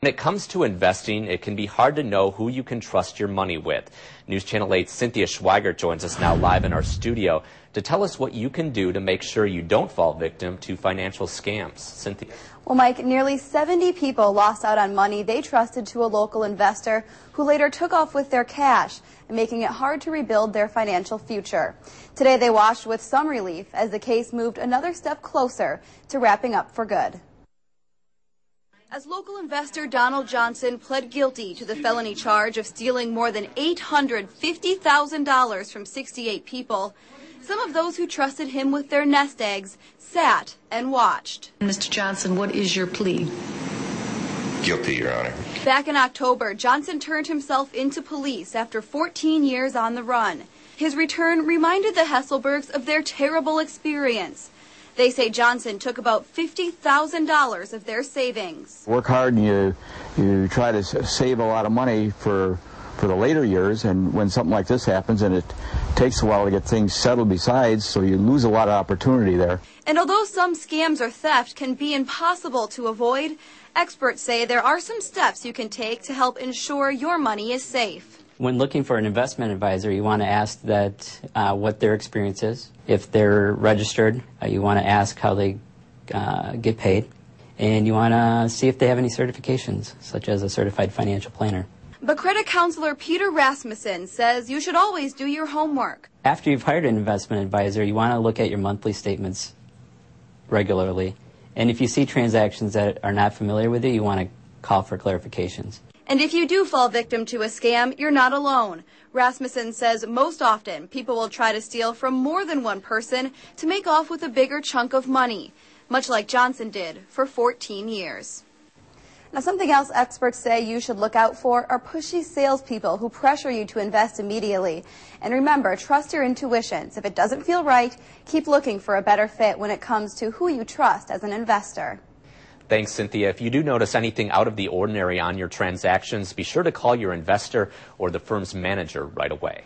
When it comes to investing, it can be hard to know who you can trust your money with. News Channel 8's Cynthia Schweigert joins us now live in our studio to tell us what you can do to make sure you don't fall victim to financial scams. Cynthia. Well, Mike, nearly 70 people lost out on money they trusted to a local investor who later took off with their cash, and making it hard to rebuild their financial future. Today they watched with some relief as the case moved another step closer to wrapping up for good. As local investor Donald Johnson pled guilty to the felony charge of stealing more than $850,000 from 68 people, some of those who trusted him with their nest eggs sat and watched. Mr. Johnson, what is your plea? Guilty, Your Honor. Back in October, Johnson turned himself into police after 14 years on the run. His return reminded the Hesselbergs of their terrible experience. They say Johnson took about $50,000 of their savings. Work hard and you try to save a lot of money for the later years, and when something like this happens, and it takes a while to get things settled besides, so you lose a lot of opportunity there. And although some scams or theft can be impossible to avoid, experts say there are some steps you can take to help ensure your money is safe. When looking for an investment advisor, you want to ask that what their experience is. If they're registered, you want to ask how they get paid. And you want to see if they have any certifications, such as a certified financial planner. But credit counselor Peter Rasmussen says you should always do your homework. After you've hired an investment advisor, you want to look at your monthly statements regularly. And if you see transactions that are not familiar with you, you want to call for clarifications. And if you do fall victim to a scam, you're not alone. Rasmussen says most often people will try to steal from more than one person to make off with a bigger chunk of money, much like Johnson did for 14 years. Now, something else experts say you should look out for are pushy salespeople who pressure you to invest immediately. And remember, trust your intuitions. If it doesn't feel right, keep looking for a better fit when it comes to who you trust as an investor. Thanks, Cynthia. If you do notice anything out of the ordinary on your transactions, be sure to call your investor or the firm's manager right away.